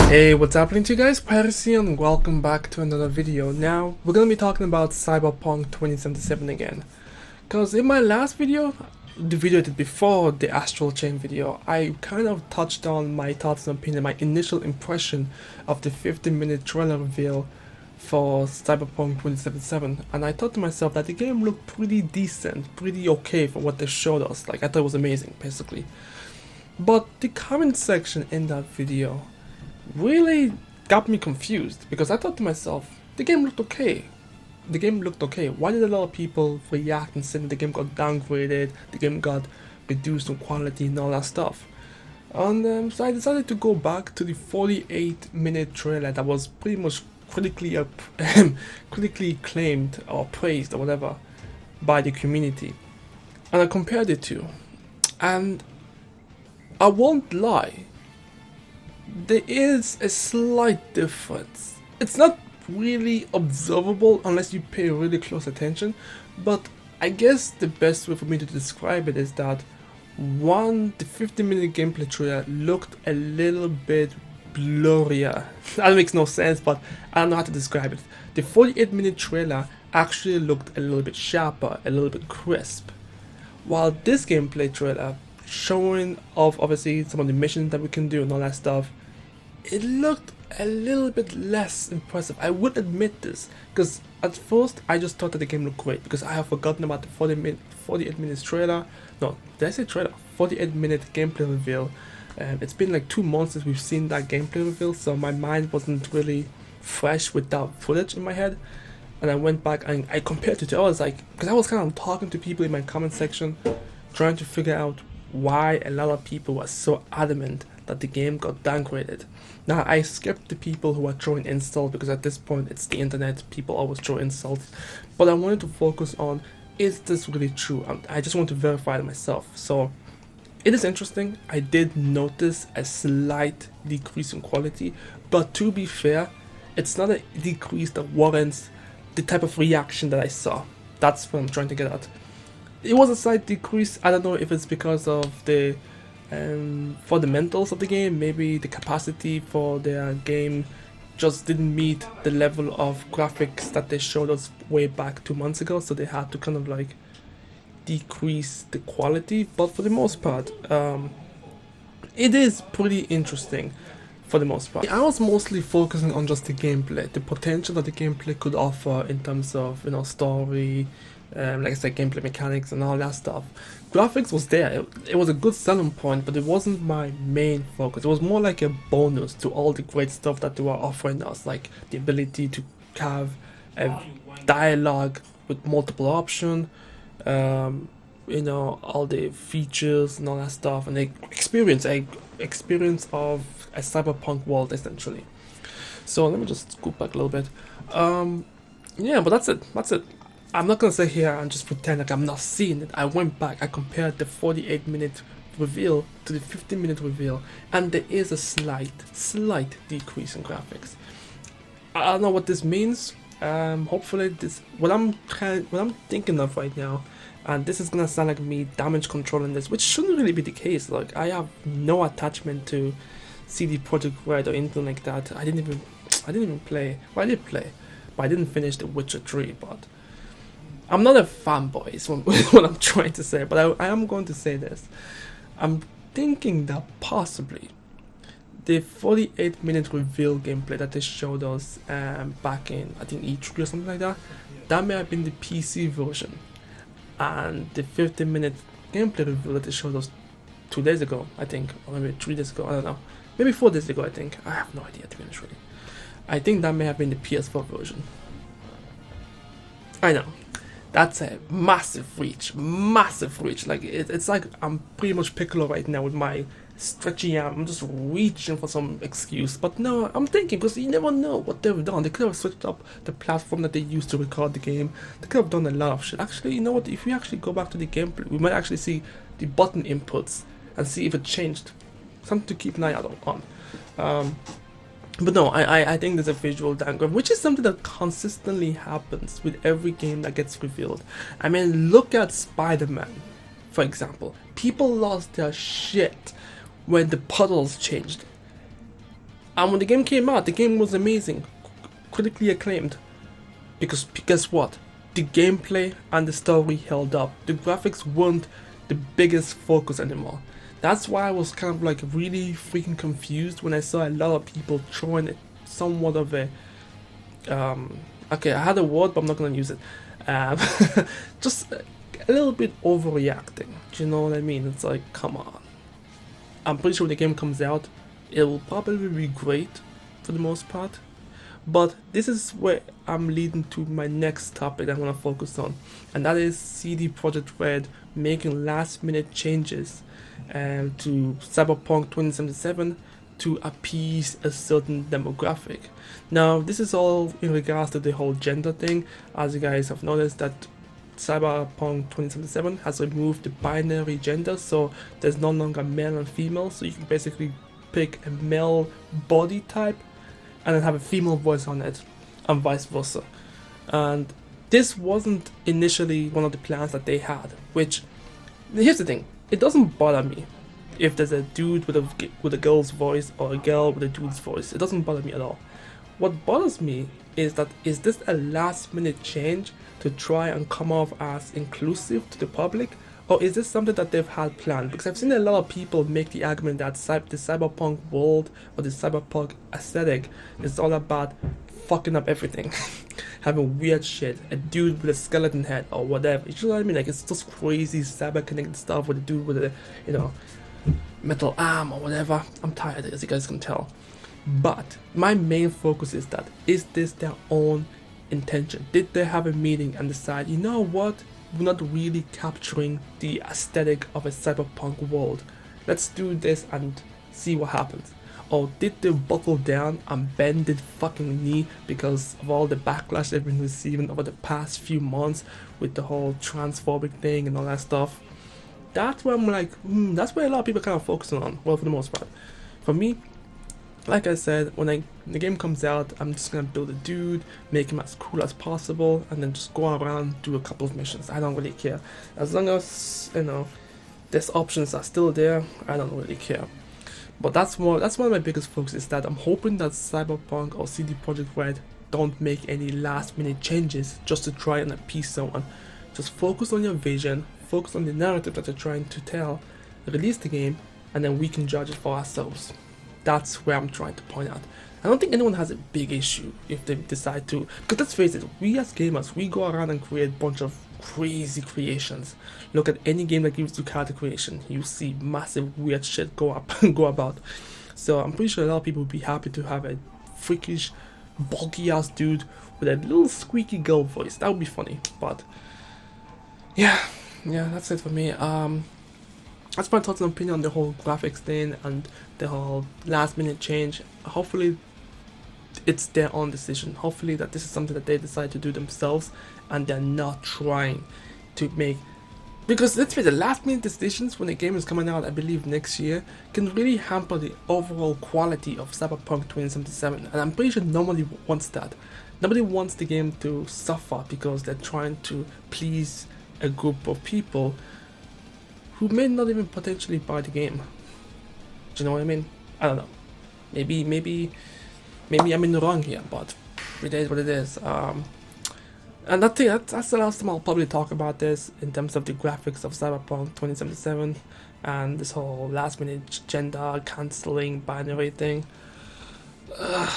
Hey, what's happening to you guys? Pyros here and welcome back to another video. Now, we're gonna be talking about Cyberpunk 2077 again. Because in my last video, the video I did before the Astral Chain video, I kind of touched on my thoughts and opinion, my initial impression of the 15-minute trailer reveal for Cyberpunk 2077. And I thought to myself that the game looked pretty decent, pretty okay for what they showed us. Like, I thought it was amazing, basically. But the comment section in that video really got me confused, because I thought to myself, the game looked okay. The game looked okay. Why did a lot of people react and say that the game got downgraded, the game got reduced in quality and all that stuff? And so I decided to go back to the 48-minute trailer that was pretty much critically acclaimed or praised or whatever by the community. And I compared the two. And I won't lie, there is a slight difference. It's not really observable unless you pay really close attention, but I guess the best way for me to describe it is that the 15-minute gameplay trailer looked a little bit blurrier. That makes no sense, but I don't know how to describe it. The 48-minute trailer actually looked a little bit sharper, a little bit crisp, while this gameplay trailer, showing off obviously some of the missions that we can do and all that stuff, it looked a little bit less impressive. I would admit this, because at first I just thought that the game looked great, because I have forgotten about the 48 minutes trailer. No, did I say trailer? 48-minute gameplay reveal. It's been like 2 months since we've seen that gameplay reveal, so my mind wasn't really fresh with that footage in my head. And I went back and I compared it to, I was like, because I was kind of talking to people in my comment section, trying to figure out why a lot of people were so adamant that the game got downgraded. Now, I skipped the people who are throwing insults, because at this point it's the internet, people always throw insults, but I wanted to focus on, is this really true? I just want to verify it myself. So it is interesting. I did notice a slight decrease in quality, but to be fair, it's not a decrease that warrants the type of reaction that I saw. That's what I'm trying to get at. It was a slight decrease. I don't know if it's because of the fundamentals of the game. Maybe the capacity for their game just didn't meet the level of graphics that they showed us way back 2 months ago, so they had to kind of like decrease the quality. But for the most part, it is pretty interesting for the most part. I was mostly focusing on just the gameplay, the potential that the gameplay could offer in terms of, you know, story, like I said, gameplay mechanics and all that stuff. Graphics was there. It was a good selling point, but it wasn't my main focus. It was more like a bonus to all the great stuff that they were offering us, like the ability to have a dialogue with multiple options, you know, all the features and all that stuff, and the experience of a cyberpunk world, essentially. So let me just scoot back a little bit. Yeah, but that's it. I'm not gonna sit here and just pretend like I'm not seeing it. I went back, I compared the 48-minute reveal to the 15-minute reveal, and there is a slight decrease in graphics. I don't know what this means. Hopefully this, what I'm thinking of right now, and this is gonna sound like me damage controlling this, which shouldn't really be the case. Like, I have no attachment to CD Projekt Red or anything like that. I didn't even play. Well, I did play, but I didn't finish The Witcher 3. But I'm not a fanboy, is what I'm trying to say, but I am going to say this. I'm thinking that possibly the 48-minute reveal gameplay that they showed us back in, I think, E3 or something like that, that may have been the PC version. And the 15-minute gameplay reveal that they showed us 2 days ago, I think, or maybe 3 days ago, I don't know. Maybe 4 days ago, I think. I have no idea, to be honest with you. I think that may have been the PS4 version. I know. That's a massive reach. Like, it's like I'm pretty much Piccolo right now with my stretchy arm. I'm just reaching for some excuse. But no, I'm thinking, because you never know what they've done. They could have switched up the platform that they used to record the game. They could have done a lot of shit. Actually, you know what? If we actually go back to the gameplay, we might actually see the button inputs and see if it changed. Something to keep an eye out on. But no, I think there's a visual downgrade, which is something that consistently happens with every game that gets revealed. I mean, look at Spider-Man, for example. People lost their shit when the puddles changed. And when the game came out, the game was amazing, critically acclaimed. Because guess what? The gameplay and the story held up. The graphics weren't the biggest focus anymore. That's why I was kind of like really freaking confused when I saw a lot of people throwing it somewhat of a okay, I had a word but I'm not gonna use it. Just a little bit overreacting. Do you know what I mean? It's like, come on. I'm pretty sure when the game comes out, it will probably be great for the most part. But this is where I'm leading to my next topic I'm going to focus on, and that is CD Projekt Red making last minute changes to Cyberpunk 2077 to appease a certain demographic. Now, this is all in regards to the whole gender thing. As you guys have noticed, that Cyberpunk 2077 has removed the binary gender, so there's no longer male and female, so you can basically pick a male body type and then have a female voice on it, and vice versa. And this wasn't initially one of the plans that they had, which, here's the thing, it doesn't bother me if there's a dude with a girl's voice or a girl with a dude's voice. It doesn't bother me at all. What bothers me is that, is this a last minute change to try and come off as inclusive to the public, or is this something that they've had planned? Because I've seen a lot of people make the argument that the cyberpunk world or the cyberpunk aesthetic is all about fucking up everything. Having weird shit, a dude with a skeleton head or whatever. You know what I mean? Like, it's just crazy cyber-connected stuff with a dude with a, you know, metal arm or whatever. I'm tired, as you guys can tell. But my main focus is that, is this their own intention? Did they have a meeting and decide, you know what? We're not really capturing the aesthetic of a cyberpunk world. Let's do this and see what happens. Or did they buckle down and bend their fucking knee because of all the backlash they've been receiving over the past few months with the whole transphobic thing and all that stuff? That's where I'm like, that's where a lot of people kind of focusing on. Well, for the most part. For me, like I said, when the game comes out, I'm just gonna build a dude, make him as cool as possible, and then just go around, do a couple of missions. I don't really care. As long as, you know, these options are still there, I don't really care. But that's one of my biggest focus, is that I'm hoping that Cyberpunk or CD Projekt Red don't make any last minute changes just to try and appease someone. Just focus on your vision, focus on the narrative that you're trying to tell, release the game, and then we can judge it for ourselves. That's where I'm trying to point out. I don't think anyone has a big issue if they decide to, because let's face it, we as gamers, we go around and create a bunch of crazy creations. Look at any game that gives you character creation, you see massive weird shit go about. So I'm pretty sure a lot of people would be happy to have a freakish, bulky ass dude with a little squeaky girl voice. That would be funny. But yeah, that's it for me. That's my thoughts and opinion on the whole graphics thing and the whole last minute change. Hopefully it's their own decision. Hopefully that this is something that they decide to do themselves and they're not trying to make, because let's face it, last minute decisions when the game is coming out, I believe next year, can really hamper the overall quality of Cyberpunk 2077, and I'm pretty sure nobody wants that. Nobody wants the game to suffer because they're trying to please a group of people who may not even potentially buy the game. Do you know what I mean? I don't know. Maybe I'm in the wrong here, but it is what it is. And that's the last time I'll probably talk about this in terms of the graphics of Cyberpunk 2077 and this whole last minute gender cancelling binary thing.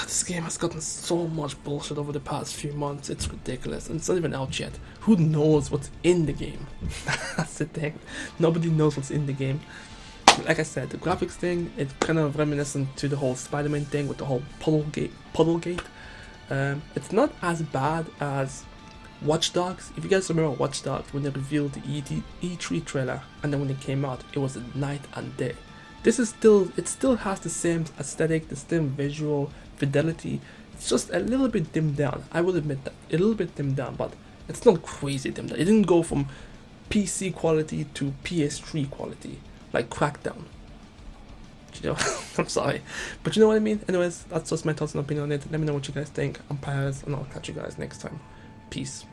This game has gotten so much bullshit over the past few months, it's ridiculous, and it's not even out yet. Who knows what's in the game? That's the thing. Nobody knows what's in the game. Like I said, the graphics thing, it's kind of reminiscent to the whole Spider-Man thing with the whole Puddle. It's not as bad as Watch Dogs. If you guys remember Watch Dogs, when they revealed the E3 trailer, and then when it came out, it was a night and day. This is it still has the same aesthetic, the same visual fidelity. It's just a little bit dimmed down. I will admit that, a little bit dimmed down, but it's not crazy dimmed down. It didn't go from PC quality to PS3 quality, like Crackdown. You know, I'm sorry, but you know what I mean. Anyways, that's just my thoughts and opinion on it. Let me know what you guys think. I'm Pyros, and I'll catch you guys next time. Peace.